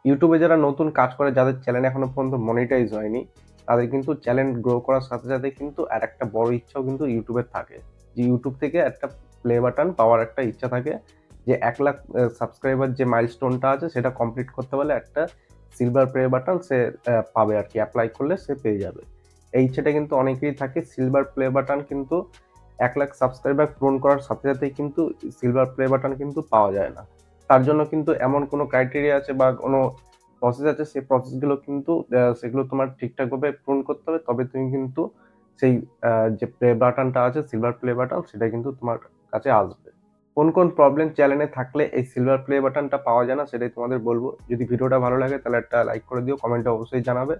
ইউটিউবে যারা নতুন কাজ করে, যাদের চ্যানেল এখনো পর্যন্ত মনিটাইজ হয়নি, তাদের কিন্তু চ্যানেল গ্রো করার সাথে সাথে কিন্তু আরেকটা বড় ইচ্ছাও কিন্তু ইউটিউবের থাকে, যে ইউটিউব থেকে একটা প্লে বাটন পাওয়ার একটা ইচ্ছা থাকে, যে 1,00,000 সাবস্ক্রাইবার যে মাইলস্টোনটা আছে সেটা কমপ্লিট করতে পারলে একটা সিলভার প্লে বাটন সে পাবে আর কি, অ্যাপ্লাই করলে সে পেয়ে যাবে। এই ইচ্ছাটা কিন্তু অনেকেরই থাকে। সিলভার প্লে বাটন কিন্তু 1,00,000 সাবস্ক্রাইবার পূরণ করার সাথে সাথেই কিন্তু সিলভার প্লে বাটন কিন্তু পাওয়া যায় না। তার জন্য কিন্তু এমন কোনো ক্রাইটেরিয়া আছে বা কোনো প্রসেস আছে, সেই প্রসেসগুলো কিন্তু সেগুলো তোমার ঠিকঠাকভাবে পূরণ করতে হবে। তবে তুমি কিন্তু সেই যে প্লে বাটনটা আছে, সিলভার প্লে বাটন, সেটা কিন্তু তোমার কাছে আসবে। কোন কোন প্রবলেম চ্যানেলে থাকলে এই সিলভার প্লে বাটনটা পাওয়া যায় না সেটাই তোমাদের বলবো। যদি ভিডিওটা ভালো লাগে তাহলে একটা লাইক করে দিও, কমেন্টে অবশ্যই জানাবে,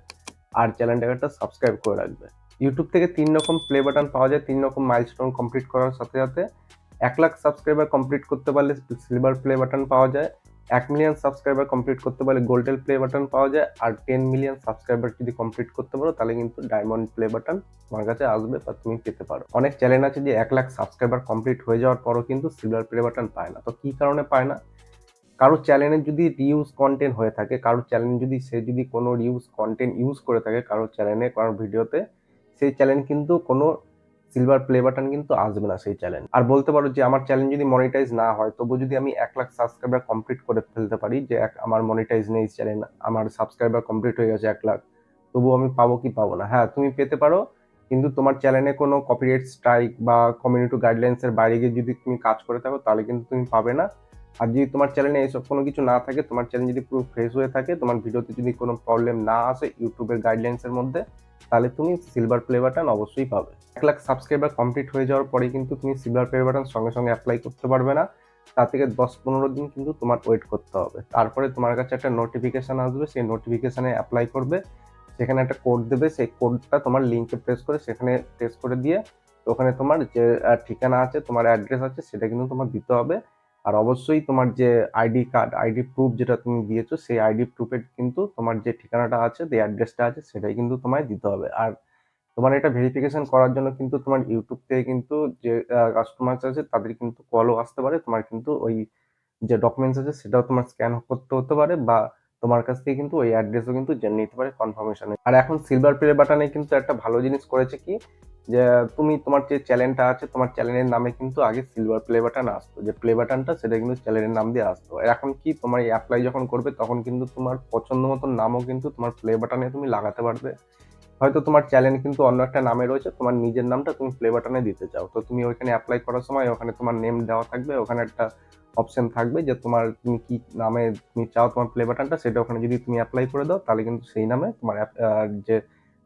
আর চ্যানেলটাকে একটা সাবস্ক্রাইব করে রাখবে। ইউটিউব থেকে ৩ রকম প্লে বাটন পাওয়া যায়, ৩ রকম মাইলস্টোন কমপ্লিট করার সাথে সাথে। 1,00,000 সাবস্ক্রাইবার কমপ্লিট করতে পারলে সিলভার প্লে বাটন পাওয়া যায়। 1 মিলিয়ন সাবস্ক্রাইবার কমপ্লিট করতে পারলে গোল্ডেন প্লে বাটন পাওয়া যায়। আর 10 মিলিয়ন সাবস্ক্রাইবার যদি কমপ্লিট করতে পারো তাহলে কিন্তু ডায়মন্ড প্লে বাটন তোমার কাছে আসবে বা তুমি পেতে পারো। অনেক চ্যানেল আছে যে 1,00,000 সাবস্ক্রাইবার কমপ্লিট হয়ে যাওয়ার পরও কিন্তু সিলভার প্লে বাটন পায় না। তো কি কারণে পায় না? কারো চ্যানেলে যদি রিউজ কন্টেন্ট হয়ে থাকে, কারো চ্যানেল যদি সে যদি কোনো রিউজ কন্টেন্ট ইউজ করে থাকে কারো চ্যানেলে, কারো ভিডিওতে, সেই চ্যানেল কিন্তু কোনো সিলভার প্লে বাটন কিন্তু আসবে না সেই চ্যানেল। আর বলতে পারো যে আমার চ্যানেল যদি মনিটাইজ না হয় তবু যদি আমি 1,00,000 সাবস্ক্রাইবার কমপ্লিট করে ফেলতে পারি, যে আমার মনিটাইজ নেই চ্যানেল, আমার সাবস্ক্রাইবার কমপ্লিট হয়ে গেছে 1,00,000, তবুও আমি পাবো কি পাবো না? হ্যাঁ, তুমি পেতে পারো, কিন্তু তোমার চ্যানেলে কোনো কপিরাইট স্ট্রাইক বা কমিউনিটি গাইডলাইন্স এর বাইরে গিয়ে যদি তুমি কাজ করে থাকো তাহলে কিন্তু তুমি পাবে না। আর যদি তোমার চ্যানেলে এসব কোনো কিছু না থাকে, তোমার চ্যানেল যদি পুরো ফ্রেশ হয়ে থাকে, তোমার ভিডিওতে যদি কোনো প্রবলেম না আসে ইউটিউবের গাইডলাইন্স এর মধ্যে, তাহলে তুমি সিলভার প্লে বাটন অবশ্যই পাবে। 1,00,000 সাবস্ক্রাইবার কমপ্লিট হয়ে যাওয়ার পরে কিন্তু তুমি সিলভার প্লে বাটন সঙ্গে সঙ্গে অ্যাপ্লাই করতে পারবে না। তার থেকে 10-15 দিন কিন্তু তোমার ওয়েট করতে হবে। তারপরে তোমার কাছে একটা নোটিফিকেশন আসবে, সেই নোটিফিকেশনে অ্যাপ্লাই করবে। সেখানে একটা কোড দেবে, সেই কোডটা তোমার লিঙ্কে প্রেস করে সেখানে প্রেস করে দিয়ে ওখানে তোমার যে ঠিকানা আছে, তোমার অ্যাড্রেস আছে, সেটা কিন্তু তোমার দিতে হবে। আর অবশ্যই তোমার যে আইডি কার্ড, আইডি প্রুফ যেটা তুমি দিয়েছো, সেই আইডি প্রুফে কিন্তু তোমার যে ঠিকানাটা আছে, যে অ্যাড্রেসটা আছে, সেটাই কিন্তু তোমায় দিতে হবে। আর তোমার এটা ভেরিফিকেশন করার জন্য কিন্তু তোমার ইউটিউব থেকে কিন্তু যে কাস্টমার আছে তাদের কিন্তু কলও আসতে পারে। তোমার কিন্তু ওই যে ডকুমেন্টস আছে সেটাও তোমার স্ক্যান করতে হতে পারে, বা তোমার কাছ থেকে কিন্তু ওই অ্যাড্রেসও কিন্তু জেনে নিতে পারে কনফার্মেশনে। আর এখন সিলভার প্লে বাটনে কিন্তু একটা ভালো জিনিস করেছে কি, যে তুমি তোমার যে চ্যানেলটা আছে, তোমার চ্যানেলের নামে কিন্তু আগে সিলভার প্লে বাটন আসতো, যে প্লে বাটনটা সেটা কিন্তু চ্যানেলের নাম দিয়ে আসতো। আর এখন কি, তোমার অ্যাপ্লাই যখন করবে তখন কিন্তু তোমার পছন্দ মতন নামও কিন্তু তোমার প্লে বাটনে তুমি লাগাতে পারবে। হয়তো তোমার চ্যানেল কিন্তু অন্য একটা নামে রয়েছে, তোমার নিজের নামটা তুমি প্লে বাটনে দিতে চাও, তো তুমি ওইখানে অ্যাপ্লাই করার সময় ওখানে তোমার নেম দেওয়া থাকবে, ওখানে একটা অপশন থাকবে যে তুমি কি নামে তুমি চাও তোমার প্লে বাটনটা, সেটা ওখানে যদি তুমি অ্যাপ্লাই করে দাও তাহলে কিন্তু সেই নামে তোমার যে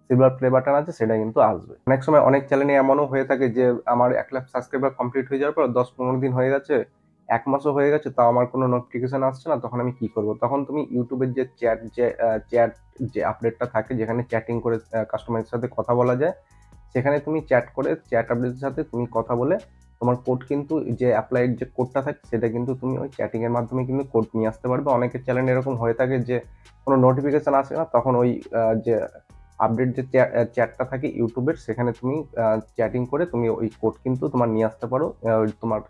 সিলভার প্লে বাটন আছে সেটা কিন্তু আসবে। অনেক সময় অনেক চ্যানেলে এমনও হয়ে থাকে যে আমার 1,00,000 সাবস্ক্রাইবার কমপ্লিট হয়ে যাওয়ার পর 10-15 দিন হয়ে গেছে, 1 মাসও হয়ে গেছে, তাও আমার কোনো নোটিফিকেশন আসছে না। তখন আমি কি করব? তখন তুমি ইউটিউবের যে চ্যাট যে আপডেটটা থাকে, যেখানে চ্যাটিং করে কাস্টমারের সাথে কথা বলা যায়, সেখানে তুমি চ্যাট করে চ্যাট আপডেটের সাথে তুমি কথা বলে তোমার কোড কিন্তু, যে অ্যাপ্লাইড যে কোডটা থাকে সেটা কিন্তু তুমি ওই চ্যাটিং এর মাধ্যমে কিন্তু কোড নিয়ে আসতে পারবে। অনেকের চ্যানেল এরকম হয়ে থাকে যে কোনো নোটিফিকেশন আসে না, তখন ওই যে আপডেট যে চ্যাটটা থাকে ইউটিউবের, সেখানে তুমি চ্যাটিং করে তুমি ওই কোড কিন্তু তোমার নিয়ে আসতে পারো। তোমার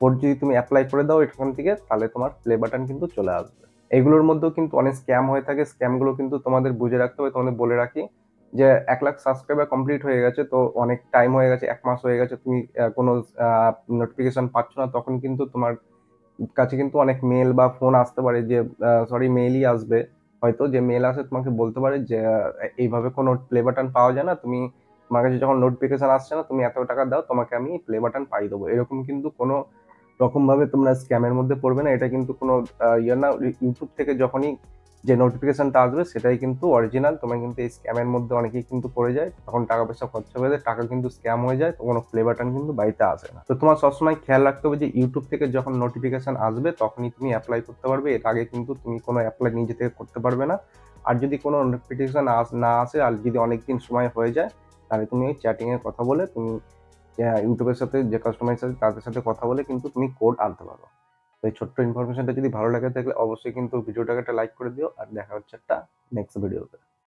কোড যদি তুমি অ্যাপ্লাই করে দাও এখান থেকে, তাহলে তোমার প্লে বাটন কিন্তু চলে আসবে। এগুলোর মধ্যেও কিন্তু অনেক স্ক্যাম হয়ে থাকে, স্ক্যামগুলো কিন্তু তোমাদের বুঝে রাখতে হবে। তোমাদের বলে রাখি যে 1,00,000 সাবস্ক্রাইবার কমপ্লিট হয়ে গেছে, তো অনেক টাইম হয়ে গেছে, 1 মাস হয়ে গেছে, তুমি কোনো নোটিফিকেশন পাচ্ছ না, তখন কিন্তু তোমার কাছে কিন্তু অনেক মেল বা ফোন আসতে পারে, যে সরি মেইলই আসবে হয়তো, যে মেল আসে তোমাকে বলতে পারে যে এইভাবে কোনো প্লে বাটন পাওয়া যায় না, তোমার কাছে যখন নোটিফিকেশন আসছে না, তুমি এত টাকা দাও, তোমাকে আমি প্লে বাটন পাইয়ে দেবো। এরকম কিন্তু কোনো রকম ভাবে তোমরা স্ক্যামের মধ্যে পড়বে না। এটা কিন্তু কোনো ইয়ে না। ইউটিউব থেকে যখনই যে নোটিফিকেশনটা আসবে সেটাই কিন্তু অরিজিনাল। তোমার কিন্তু এই স্ক্যামের মধ্যে অনেকেই কিন্তু পড়ে যায়, তখন টাকা পয়সা খরচা হয়ে যায়, টাকা কিন্তু স্ক্যাম হয়ে যায়, তো কোনো প্লে বাটন কিন্তু বাড়িতে আসে না। তো তোমার সবসময় খেয়াল রাখতে হবে যে ইউটিউব থেকে যখন নোটিফিকেশন আসবে তখনই তুমি অ্যাপ্লাই করতে পারবে, এর আগে কিন্তু তুমি কোনো অ্যাপ্লাই নিজে থেকে করতে পারবে না। আর যদি কোনো নোটিফিকেশন না আসে আর যদি অনেকদিন সময় হয়ে যায়, তাহলে তুমি ওই চ্যাটিং এর কথা বলে তুমি ইউটিউবের সাথে যে কাস্টমারের সাথে তাদের সাথে কথা বলে কিন্তু তুমি কোড আনতে পারো। তো এই ছোট্ট ইনফরমেশনটা যদি ভালো লাগে থাকলে অবশ্যই কিন্তু ভিডিওটাকে একটা লাইক করে দিও, আর দেখা হচ্ছে একটা নেক্সট ভিডিওতে।